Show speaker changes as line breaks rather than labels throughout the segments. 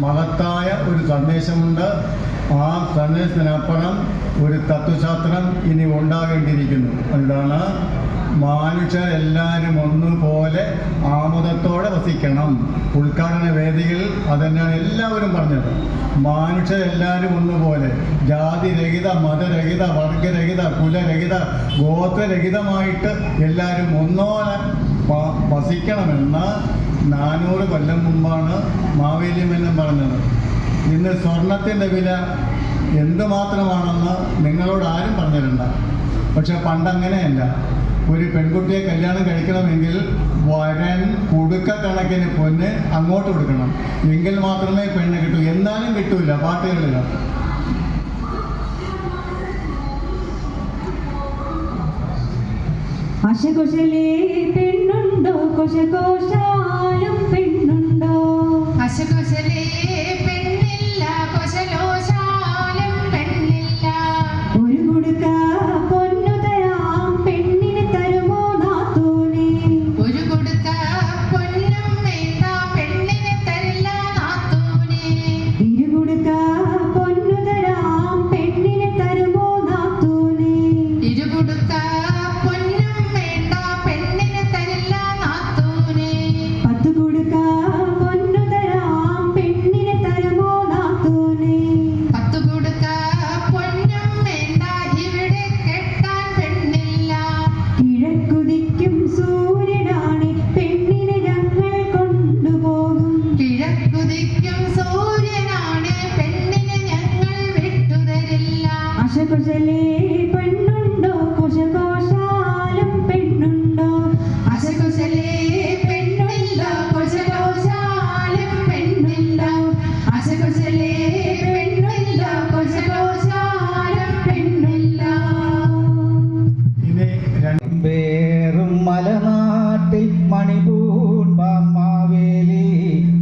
മഹത്തായ ഒരു സന്ദേശമുണ്ട്. ആ സന്ദേശത്തിനപ്പുറം ഒരു തത്വശാസ്ത്രം ഇനി ഉണ്ടാകേണ്ടിയിരിക്കുന്നു. എന്താണ്? മനുഷ്യരെല്ലാവരും ഒന്നുപോലെ ആമുദത്തോടെ വസിക്കണം. ഉദ്ഘാടന വേദിയിൽ അതന്നെയാണ് എല്ലാവരും പറഞ്ഞത്. മനുഷ്യരെല്ലാവരും ഒന്നുപോലെ, ജാതിരഹിത, മതരഹിത, വർഗരഹിത, കുലരഹിത, ഗോത്രരഹിതമായിട്ട് എല്ലാവരും ഒന്നോലെ വസിക്കണമെന്ന് 400 കൊല്ലം മുമ്പാണ് മാവേലി മന്നൻ പറഞ്ഞത്. ഇന്ന് സ്വർണത്തിൻ്റെ വില എന്തുമാത്രമാണെന്ന് നിങ്ങളോട് ആരും പറഞ്ഞിട്ടുണ്ട്. പക്ഷെ പണ്ടങ്ങനെയല്ല. ഒരു പെൺകുട്ടിയെ കല്യാണം കഴിക്കണമെങ്കിൽ വരൻ കുടുക്കക്കണക്കിന് പൊന്ന് അങ്ങോട്ട് കൊടുക്കണം, എങ്കിൽ മാത്രമേ പെണ്ണ് കിട്ടൂ. എന്നാലും കിട്ടൂല പാട്ടുകളിൽ.
അശകുശലേ പെണ്ണുണ്ടോ, കൊശകോശാലും പെണ്ണുണ്ടോ.
അശകുശലേ പെണ്ണില്ല, കൊശലോശാലും പെണ്ണില്ല.
ഒരു കുടുക്ക പൊന്നു തരാം, പെണ്ണിന് തരുമോ നാത്തൂനെ.
ഒരു കുടുക്ക പൊന്നും വേണ്ട, പെണ്ണിന് തരില്ല നാത്തൂനെ.
ഇരു കുടുക്ക പൊന്നു തരാം, പെണ്ണിന് തരുമോ നാത്തൂനെ.
ഇരു കുടുക്ക
അശകുശലേ പെണ്ണുണ്ടോ, കൊശകോശാലും പെണ്ണുണ്ടോ.
അശകുശലേ പെണ്ണില്ല, കൊശലോശാലും പെണ്ണില്ല. അശകുശലേ പെണ്ണില്ല, കൊശലോശാലും പെണ്ണില്ല.
വേറും മലനാട്ടിൽ മണിപൂൺപാം മാവേലി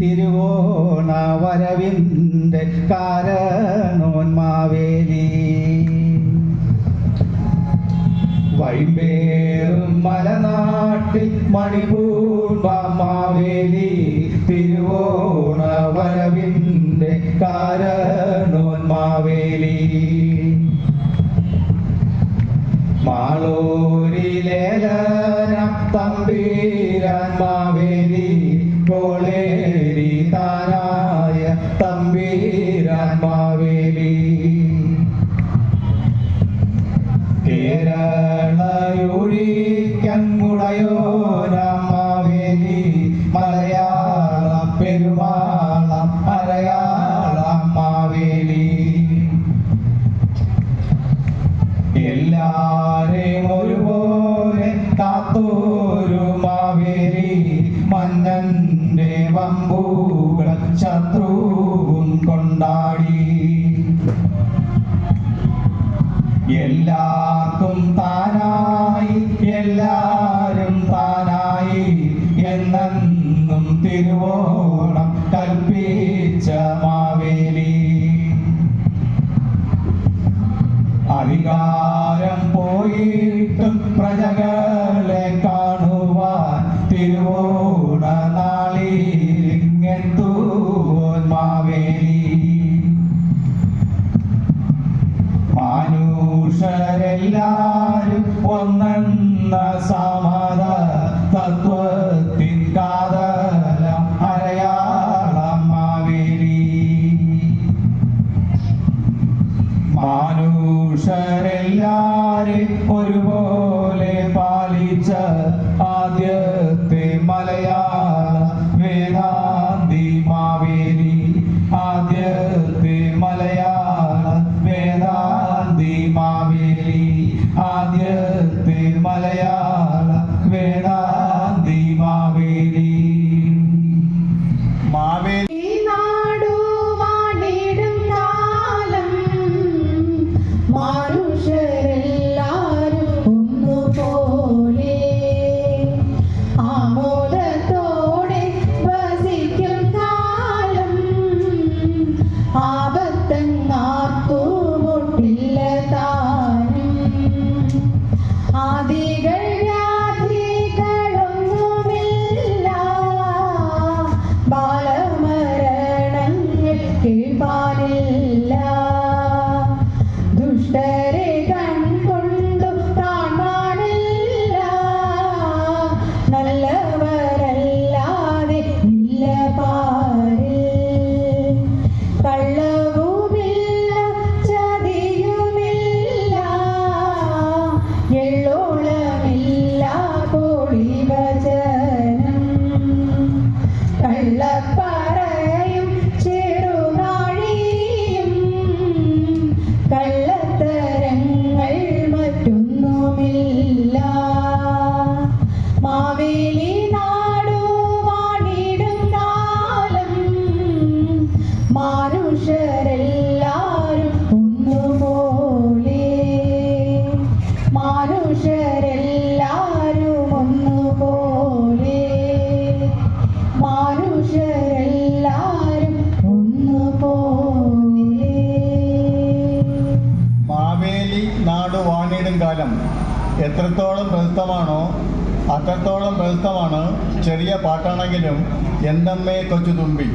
തിരുവോണ വരവിൻ്റെ കാരണോൻ മാവേലി. വൈമ്പേറും മലനാട്ടിൽ മണിപൂൺപാം മാവേലി തിരുവോണ വരവിൻ്റെ കാരണോൻ മാവേലി. മാളൂരിലേലനം തമ്പീരാൻ മാവേലി, കോളേരി താനായ തമ്പീരാൻ മാവേലി. കേരളയൂരിക്കങ്ങുടയോനാം മാവേലി, മലയാളം പെരുമാളം മലയാളം മാവേലി. എല്ലാരെയും ഒരുപോലെ കാത്തോരു മാവേലി, മന്നന്റെ വമ്പൂകൾ ശത്രുവും കൊണ്ടാടി. എല്ലാവർക്കും താനായി, എല്ലാരും താനായി എന്നെന്നും തിരുവോണം കൽപ്പിച്ച മാവേലി. അധികാരം പോയിട്ടും പ്രജകളെ കാണുവാൻ തിരുവോണ നാളിലിങ്ങെത്തുവോൻ മാവേലി. മനുഷ്യരെല്ലാരും ഒന്നെന്ന സമത തത്വത്തിൻ കാതലം അരയാളം മാവേലി. മനുഷ്യരെല്ലാരും ഒരുപോലെ പാലിച്ച ആദ്യത്തെ മലയാള വേദാന്തി മാവേലി. ആദ്യത്തെ മലയാള വേദാന്തി മാവേലി. ആദ്യത്തെ മലയാള വേദാന്തി മാവേലി.
മാവേലി
നാടു വാണിടും കാലം മനുഷ്യരെല്ലാരും ഒന്നുപോലെ.
എത്രത്തോളം പ്രസിദ്ധമാണോ അത്രത്തോളം പ്രസിദ്ധമാണ് ചെറിയ പാട്ടാണെങ്കിലും എന്തമ്മേ കൊച്ചു തുമ്പി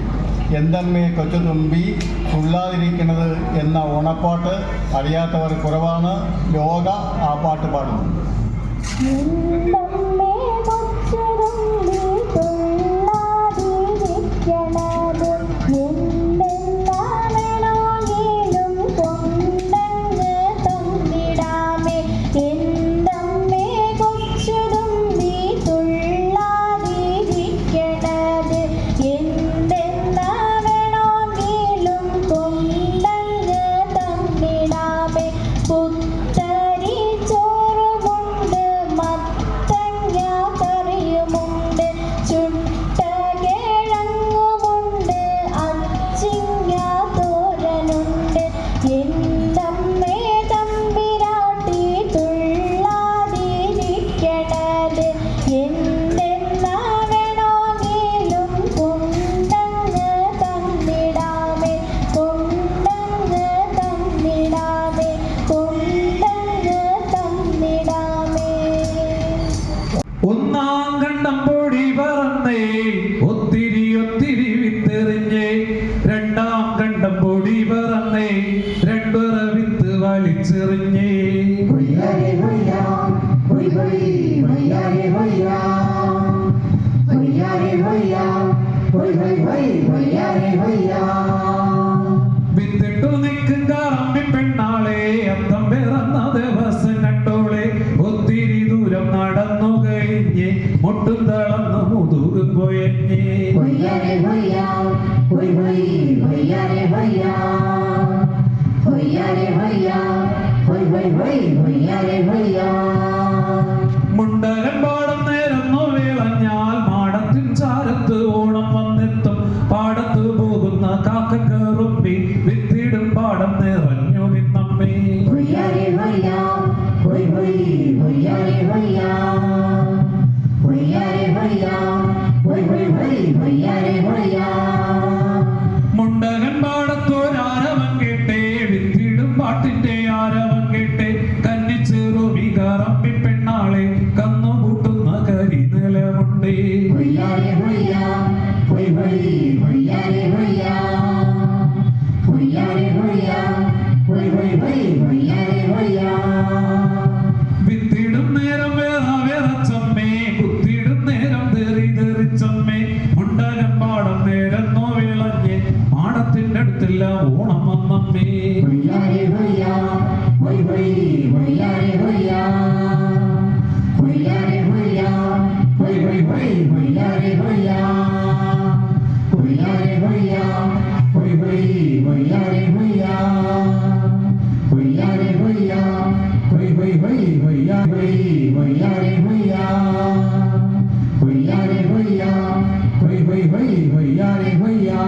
എന്തമ്മേ കൊച്ചു തുമ്പി തുള്ളാതിരിക്കുന്നത് എന്ന ഓണപ്പാട്ട് അറിയാത്തവർ കുറവാണ്. ലോക ആ പാട്ട് പാടുന്നു.
എന്തമ്മേ കൊച്ചുതുമ്പി തുള്ളാതിരിക്കണത് എന്തെന്നാണെങ്കിലും കൊണ്ടങ്ങ് തന്നിടാമേ. എന്തമ്മേ കൊച്ചുതുമ്പി തുള്ളാതിരിക്കണത് എന്തെന്നാണെങ്കിലും കൊണ്ടങ്ങ് തന്നിടാമേ. പുത്തരി ചോറുമുണ്ട്, മത്തങ്ങ കറിയുമുണ്ട്, ചുട്ട കിഴങ്ങുമുണ്ട്, അച്ചിങ്ങ തോരനുണ്ട്. എന്തമ്മേ തമ്പിരാട്ടി തുള്ളാതിരിക്കണത് എന്തെന്നാണെങ്കിലും കൊണ്ടങ്ങ് തന്നിടാമേ. കൊണ്ടങ്ങ് തന്നിടാമേ. കൊണ്ടങ്ങ് തന്നിടാമേ.
ഒന്നാം കണ്ടം പൊടി പറന്നേ ഒത്തിരി ഒത്തിരി വിത്തെറിഞ്ഞേ. രണ്ടാം കണ്ടം പൊടി പറന്നേ രണ്ടുറ വിത്ത് വലിച്ചെറിഞ്ഞേ.
ഹൊയ്യാരെ ഹൊയ്യാ, ഹൊയ് ഹൊയ് ഹൊയ്യാരെ ഹൊയ്യാ. ഹൊയ്യാരെ ഹൊയ്യാ, ഹൊയ് ഹൊയ് ഹൊയ് ഹൊയ്യാരെ ഹൊയ്യാ.
വിത്തിട്ടു നിൽക്കും കാറമ്പി പെണ്ണാളെ അത്തം പിറന്ന ദിവസം കണ്ടോളെ. ഒത്തിരി ദൂരം നടന്നു കഴിഞ്ഞ് മുട്ടും തളർന്നു മുതുകും കൊയഞ്ഞേ.
ഹൊയ്യാരെ ഹൊയ്യാ, ഹൊയ് ഹൊയ് ഹൊയ്യാരെ ഹൊയ്യാ. ഹൊയ്യാരെ ഹൊയ്യാ, ഹൊയ് ഹൊയ് ഹൊയ് ഹൊയ്യാരെ ഹൊയ്യാ.
മുണ്ടകൻ പാടം നേരന്നു വിളഞ്ഞാൽ മാടത്തിൻ ചാരത്ത് ഓണം വന്നെത്തും. പാടത്ത് പോകുന്ന കാക്കൻ കറുമ്പി വിത്തിടും പാടം നിറഞ്ഞു നിന്നമ്മേ.
ഹൊയ്യാരെ ഹൊയ്യാ, ഹൊയ് ഹൊയ് ഹൊയ്യാരെ ഹൊയ്യാ. ഹൊയ്യാരെ ഹൊയ്യാ, ഹൊയ് ഹൊയ് ഹൊയ് ഹൊയ്യാരെ ഹൊയ്യാ.
മുണ്ടകൻ പാടത്തൊരാരവം കേട്ടേ വിത്തിടും പാട്ടിന്റെ ആരവം കേട്ടേ. കന്നിച്ചെറുമി കറമ്പി പെണ്ണാളെ കന്നുകൂട്ടുന്ന കരിനിലമുണ്ടേ.
ഹൊയ്യാരെ ഹൊയ്യാ, ഹൊയ് ഹൊയ് ഹൊയ്യാരെ ഹൊയ്യാ. ഹൊയ്യാരെ ഹൊയ്യാ, ഹൊയ് ഹൊയ് ഹൊയ് ഹൊയ്യാരെ ഹൊയ്യാ.
വിത്തിടും നേരം വിറച്ചമ്മേ കുത്തിടും നേരം തെറിച്ചമ്മേ. മുണ്ടകൻ പാടം നേരന്നോ വിളഞ്ഞ് മാടത്തിന്റെ അടുത്തില്ല ഓണം വന്നമ്മേ.
ഹൊയ്യാരെ ഹൊയ്യാ, ഹൊയ് ഹൊയ് ഹൊയ്യാരെ ഹൊയ്യാ. ഹൊയ്യാരെ ഹൊയ്യാ, ഹൊയ് ഹൊയ് ഹൊയ് ഹൊയ്യാരെ ഹൊയ്യാ. ഹൊയ്യാരെ ഹൊയ്യാ, ഹൊയ് ഹൊയ് ഹൊയ്യാരെ ഹൊയ്യാ. ഹൊയ്യാരെ ഹൊയ്യാ, ഹൊയ് ഹൊയ് ഹൊയ് ഹൊയ്യാരെ ഹൊയ്യാ. ഹൊയ്യാരെ ഹൊയ്യാ, ഹൊയ് ഹൊയ് ഹൊയ് ഹൊയ്യാരെ ഹൊയ്യാ.